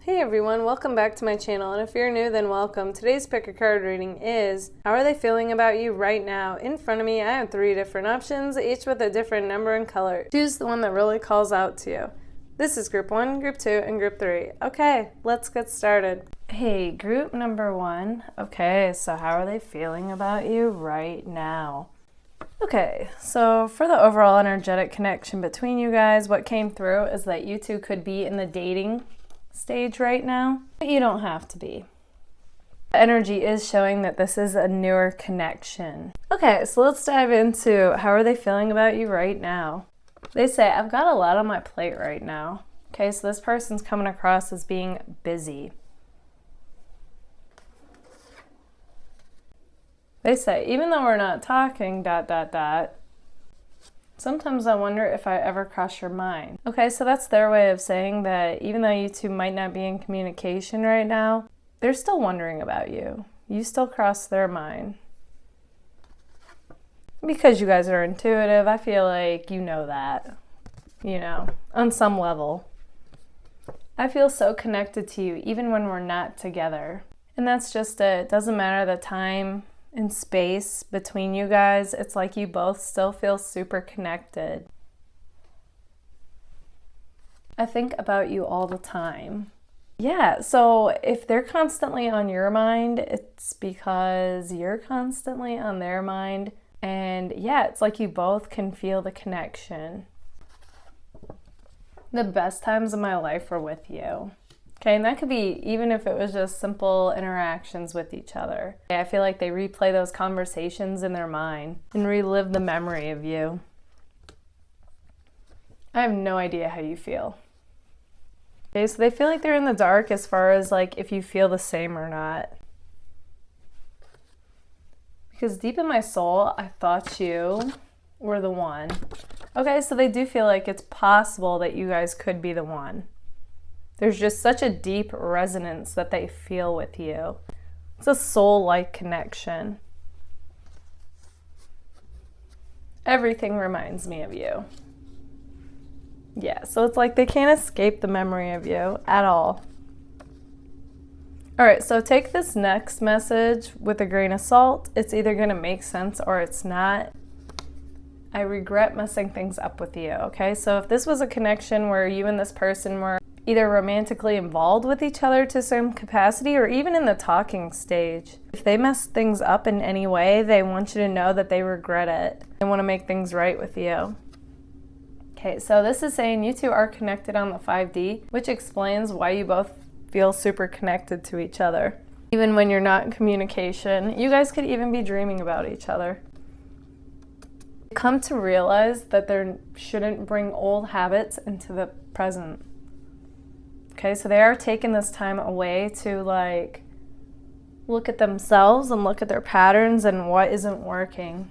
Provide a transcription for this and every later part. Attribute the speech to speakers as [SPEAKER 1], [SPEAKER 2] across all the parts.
[SPEAKER 1] Hey everyone, welcome back to my channel, and if you're new, then welcome. Today's pick a card reading is, how are they feeling about you right now? In front of me, I have 3 different options, each with a different number and color. Choose the one that really calls out to you. This is group 1, group 2, and group 3. Okay, let's get started. Hey, group number 1. Okay, so how are they feeling about you right now? Okay, so for the overall energetic connection between you guys, what came through is that you two could be in the dating stage right now, but you don't have to be. The energy is showing that this is a newer connection. Okay, so let's dive into how are they feeling about you right now. They say, I've got a lot on my plate right now. Okay, so this person's coming across as being busy. They say, even though we're not talking, sometimes I wonder if I ever cross your mind. Okay, so that's their way of saying that even though you two might not be in communication right now, they're still wondering about you. You still cross their mind. Because you guys are intuitive, I feel like you know that, on some level. I feel so connected to you even when we're not together. And that's just it. It doesn't matter the time and space between you guys. It's like you both still feel super connected. I think about you all the time. Yeah, so if they're constantly on your mind, it's because you're constantly on their mind. And yeah, it's like you both can feel the connection. The best times of my life were with you. Okay, and that could be even if it was just simple interactions with each other. I feel like they replay those conversations in their mind and relive the memory of you. I have no idea how you feel. Okay, so they feel like they're in the dark as far as like if you feel the same or not. Because deep in my soul, I thought you were the one. Okay, so they do feel like it's possible that you guys could be the one. There's just such a deep resonance that they feel with you. It's a soul-like connection. Everything reminds me of you. Yeah, so it's like they can't escape the memory of you at all. All right, so take this next message with a grain of salt. It's either going to make sense or it's not. I regret messing things up with you, okay? So if this was a connection where you and this person were either romantically involved with each other to some capacity or even in the talking stage, if they mess things up in any way, they want you to know that they regret it. They want to make things right with you. Okay, so this is saying you two are connected on the 5D, which explains why you both feel super connected to each other. Even when you're not in communication, you guys could even be dreaming about each other. Come to realize that they shouldn't bring old habits into the present. Okay, so they are taking this time away to like look at themselves and look at their patterns and what isn't working.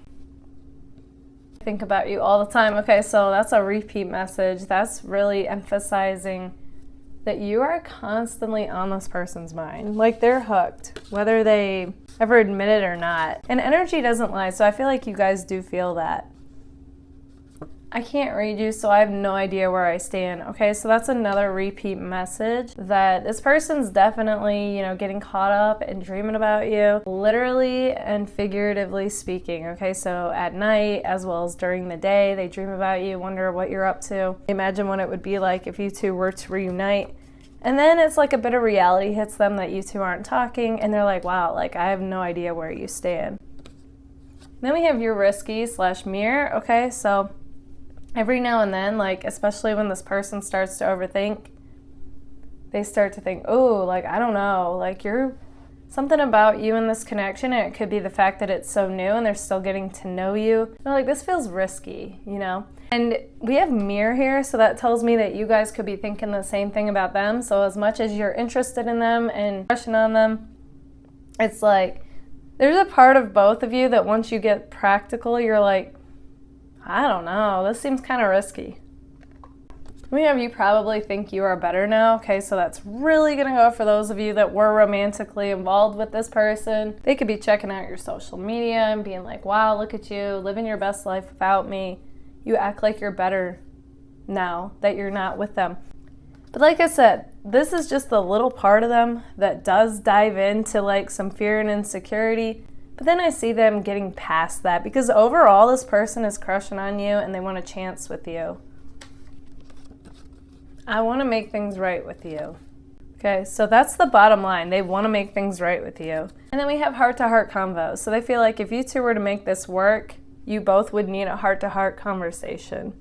[SPEAKER 1] Think about you all the time. Okay, so that's a repeat message. That's really emphasizing that you are constantly on this person's mind. Like they're hooked, whether they ever admit it or not. And energy doesn't lie, so I feel like you guys do feel that. I can't read you, so I have no idea where I stand. Okay, so that's another repeat message that this person's definitely, getting caught up and dreaming about you, literally and figuratively speaking. Okay, so at night as well as during the day, they dream about you, wonder what you're up to. Imagine what it would be like if you two were to reunite. And then it's like a bit of reality hits them that you two aren't talking, and they're like, wow, like I have no idea where you stand. Then we have your risky/mirror. Okay, so every now and then, like especially when this person starts to overthink, they start to think, oh, like I don't know, like you're something about you in this connection, and it could be the fact that it's so new and they're still getting to know you. They're like, this feels risky, And we have mirror here, so that tells me that you guys could be thinking the same thing about them. So as much as you're interested in them and crushing on them, it's like there's a part of both of you that once you get practical, you're like, I don't know, this seems kind of risky. Many of you probably think you are better now. Okay, so that's really gonna go for those of you that were romantically involved with this person. They could be checking out your social media and being like, wow, look at you, living your best life without me. You act like you're better now that you're not with them. But like I said, this is just the little part of them that does dive into like some fear and insecurity. But then I see them getting past that because overall this person is crushing on you and they want a chance with you. I want to make things right with you. Okay, so that's the bottom line. They want to make things right with you. And then we have heart-to-heart convos. So they feel like if you two were to make this work, you both would need a heart-to-heart conversation.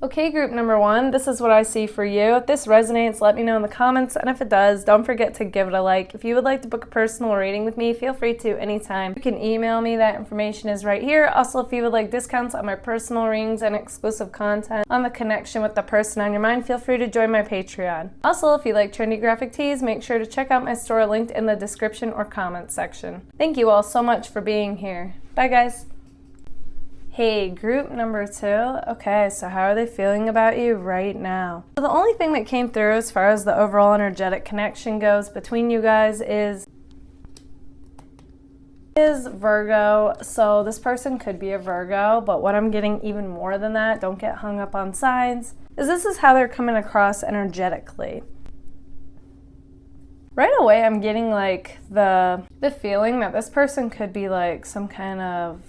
[SPEAKER 1] Okay, group number 1, this is what I see for you. If this resonates, let me know in the comments, and if it does, don't forget to give it a like. If you would like to book a personal reading with me, feel free to anytime. You can email me, that information is right here. Also, if you would like discounts on my personal readings and exclusive content on the connection with the person on your mind, feel free to join my Patreon. Also, if you like trendy graphic tees, make sure to check out my store linked in the description or comments section. Thank you all so much for being here. Bye, guys. Hey, group number 2. Okay, so how are they feeling about you right now? So the only thing that came through as far as the overall energetic connection goes between you guys is Virgo. So this person could be a Virgo, but what I'm getting even more than that, don't get hung up on signs, is this is how they're coming across energetically. Right away, I'm getting like the feeling that this person could be like some kind of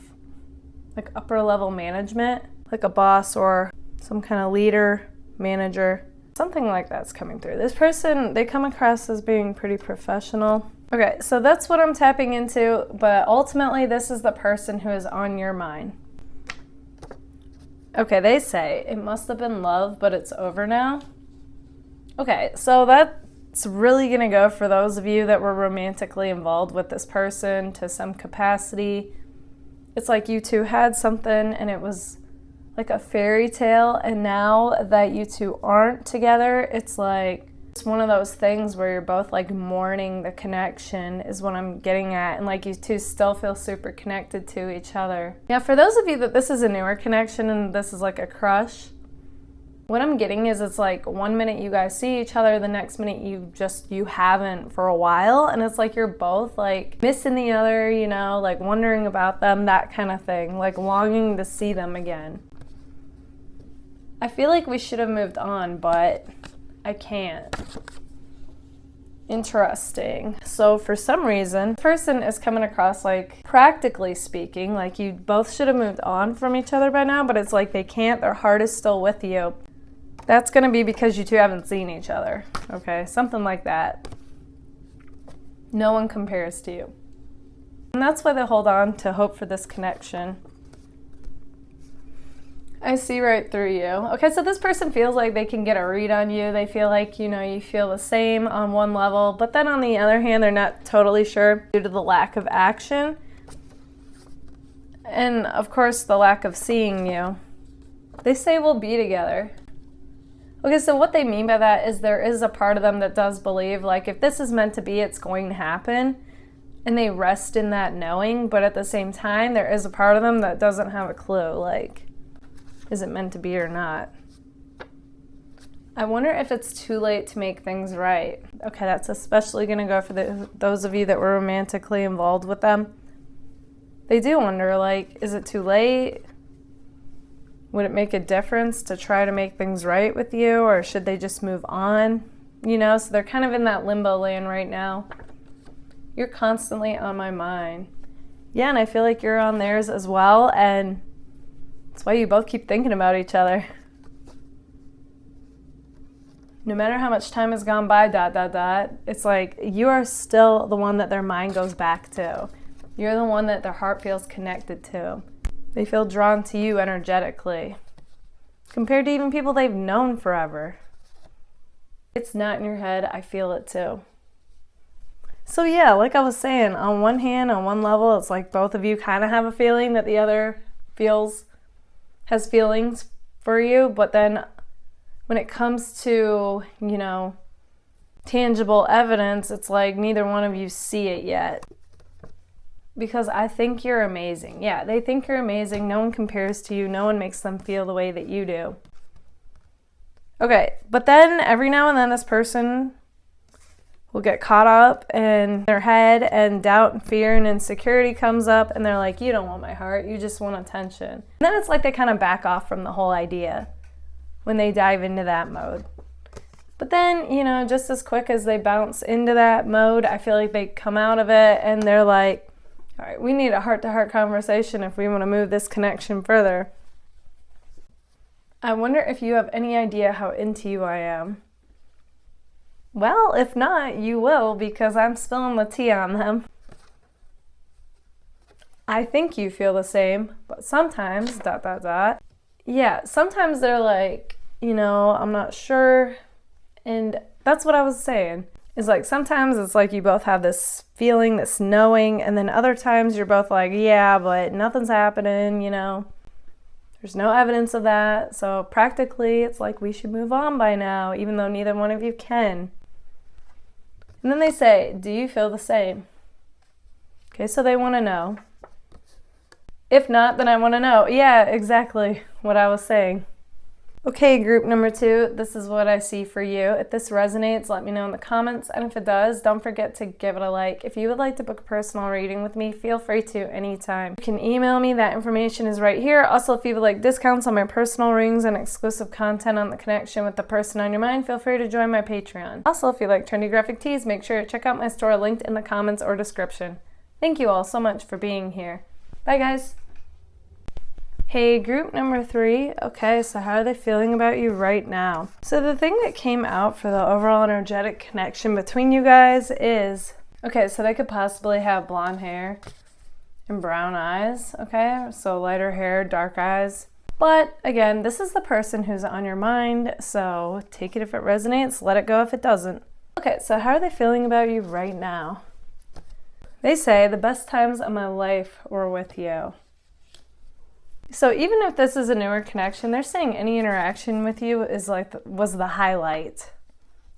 [SPEAKER 1] like upper level management, like a boss or some kind of leader, manager, something like that's coming through. This person, they come across as being pretty professional. Okay, so that's what I'm tapping into, but ultimately this is the person who is on your mind. Okay, they say it must have been love, but it's over now. Okay, so that's really gonna go for those of you that were romantically involved with this person to some capacity. It's like you two had something and it was like a fairy tale, and now that you two aren't together, it's like it's one of those things where you're both like mourning the connection is what I'm getting at, and like you two still feel super connected to each other. Now for those of you that this is a newer connection and this is like a crush, what I'm getting is it's like 1 minute you guys see each other, the next minute you haven't for a while, and it's like you're both like missing the other, you know, like wondering about them, that kind of thing, like longing to see them again. I feel like we should have moved on, but I can't. Interesting. So for some reason, the person is coming across like, practically speaking, like you both should have moved on from each other by now, but it's like they can't, their heart is still with you. That's going to be because you two haven't seen each other, okay? Something like that. No one compares to you. And that's why they hold on to hope for this connection. I see right through you. Okay, so this person feels like they can get a read on you. They feel like, you know, you feel the same on one level, but then on the other hand, they're not totally sure due to the lack of action. And of course, the lack of seeing you. They say we'll be together. Okay, so what they mean by that is there is a part of them that does believe, like, if this is meant to be, it's going to happen. And they rest in that knowing, but at the same time, there is a part of them that doesn't have a clue, like, is it meant to be or not? I wonder if it's too late to make things right. Okay, that's especially going to go for those of you that were romantically involved with them. They do wonder, like, is it too late? Would it make a difference to try to make things right with you, or should they just move on? You know, so they're kind of in that limbo land right now. You're constantly on my mind. Yeah, and I feel like you're on theirs as well, and that's why you both keep thinking about each other. No matter how much time has gone by, ... it's like you are still the one that their mind goes back to. You're the one that their heart feels connected to. They feel drawn to you energetically, compared to even people they've known forever. It's not in your head, I feel it too. So yeah, like I was saying, on one hand, on one level, it's like both of you kind of have a feeling that the other has feelings for you, but then when it comes to, you know, tangible evidence, it's like neither one of you see it yet. Because I think you're amazing. Yeah, they think you're amazing. No one compares to you. No one makes them feel the way that you do. Okay, but then every now and then this person will get caught up in their head, and doubt and fear and insecurity comes up, and they're like, you don't want my heart, you just want attention. And then it's like they kind of back off from the whole idea when they dive into that mode. But then, you know, just as quick as they bounce into that mode, I feel like they come out of it and they're like, all right, we need a heart-to-heart conversation if we want to move this connection further. I wonder if you have any idea how into you I am. Well, if not, you will, because I'm spilling the tea on them. I think you feel the same, but sometimes, ... Yeah, sometimes they're like, you know, I'm not sure. And that's what I was saying. Is like sometimes it's like you both have this feeling, this knowing, and then other times you're both like, yeah, but nothing's happening, you know. There's no evidence of that. So practically it's like we should move on by now, even though neither one of you can. And then they say, do you feel the same? Okay, so they want to know. If not, then I want to know. Yeah, exactly what I was saying. Okay, group number 2, this is what I see for you. If this resonates, let me know in the comments. And if it does, don't forget to give it a like. If you would like to book a personal reading with me, feel free to anytime. You can email me. That information is right here. Also, if you would like discounts on my personal readings and exclusive content on the connection with the person on your mind, feel free to join my Patreon. Also, if you like trendy graphic tees, make sure to check out my store linked in the comments or description. Thank you all so much for being here. Bye, guys. Hey, group number 3. Okay, so how are they feeling about you right now? So the thing that came out for the overall energetic connection between you guys is, okay, so they could possibly have blonde hair and brown eyes, okay? So lighter hair, dark eyes. But again, this is the person who's on your mind, so take it if it resonates, let it go if it doesn't. Okay, so how are they feeling about you right now? They say the best times of my life were with you. So even if this is a newer connection, they're saying any interaction with you is like was the highlight.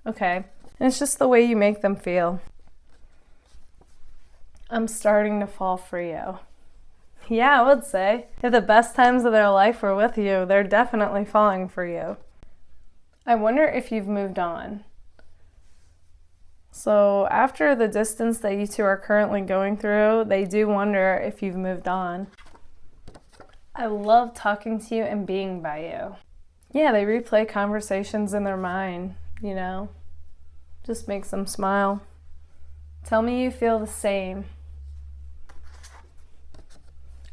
[SPEAKER 1] Okay? And it's just the way you make them feel. I'm starting to fall for you. Yeah, I would say. If the best times of their life were with you, they're definitely falling for you. I wonder if you've moved on. So after the distance that you two are currently going through, they do wonder if you've moved on. I love talking to you and being by you. Yeah, they replay conversations in their mind, you know. Just makes them smile. Tell me you feel the same.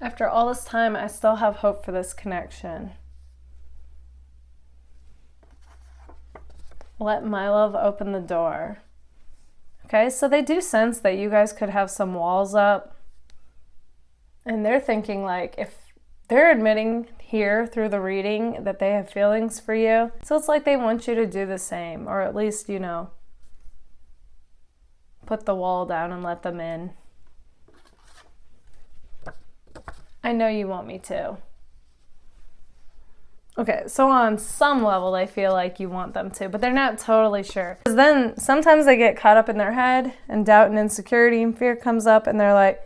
[SPEAKER 1] After all this time, I still have hope for this connection. Let my love open the door. Okay, so they do sense that you guys could have some walls up. And they're thinking like, if they're admitting here through the reading that they have feelings for you. So it's like they want you to do the same, or at least, you know, put the wall down and let them in. I know you want me to. Okay, so on some level they feel like you want them to, but they're not totally sure. Because then sometimes they get caught up in their head and doubt and insecurity and fear comes up and they're like,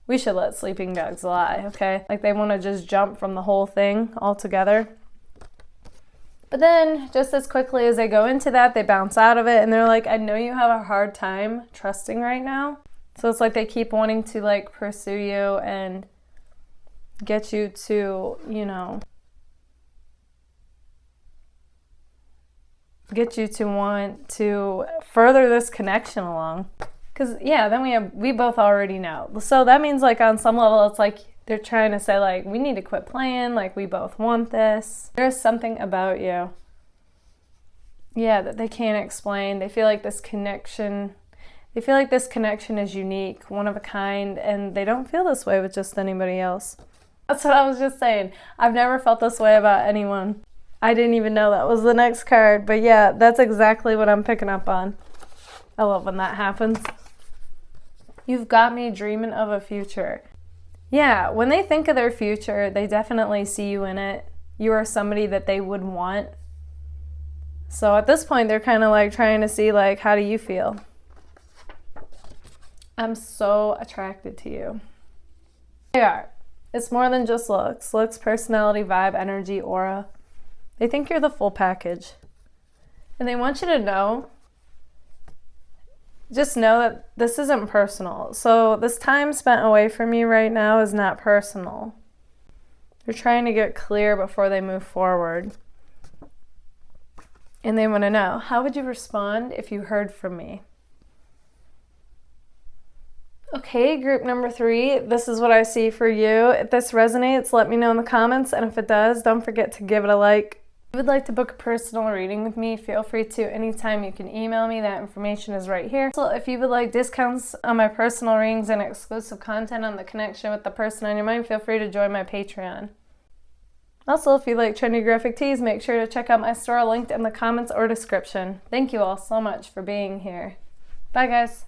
[SPEAKER 1] we should let sleeping dogs lie, okay? Like they want to just jump from the whole thing altogether. But then just as quickly as they go into that, they bounce out of it and they're like, I know you have a hard time trusting right now. So it's like they keep wanting to like pursue you and get you to, you know, get you to want to further this connection along. Because, yeah, then we both already know. So that means, like, on some level, it's like they're trying to say, like, we need to quit playing. Like, we both want this. There's something about you. Yeah, that they can't explain. They feel like this connection is unique, one of a kind, and they don't feel this way with just anybody else. That's what I was just saying. I've never felt this way about anyone. I didn't even know that was the next card. But, yeah, that's exactly what I'm picking up on. I love when that happens. You've got me dreaming of a future. Yeah, when they think of their future, they definitely see you in it. You are somebody that they would want. So at this point, they're kind of like trying to see, like, how do you feel? I'm so attracted to you. They are. It's more than just looks. Looks, personality, vibe, energy, aura. They think you're the full package. And they want you to know, just know that this isn't personal. So this time spent away from you right now is not personal. They're trying to get clear before they move forward. And they want to know, how would you respond if you heard from me? Okay, group number 3, this is what I see for you. If this resonates, let me know in the comments, and if it does, don't forget to give it a like. If you would like to book a personal reading with me, feel free to anytime. You can email me, that information is right here. So if you would like discounts on my personal readings and exclusive content on the connection with the person on your mind, feel free to join my Patreon. Also, if you like trendy graphic tees, make sure to check out my store linked in the comments or description. Thank you all so much for being here. Bye guys.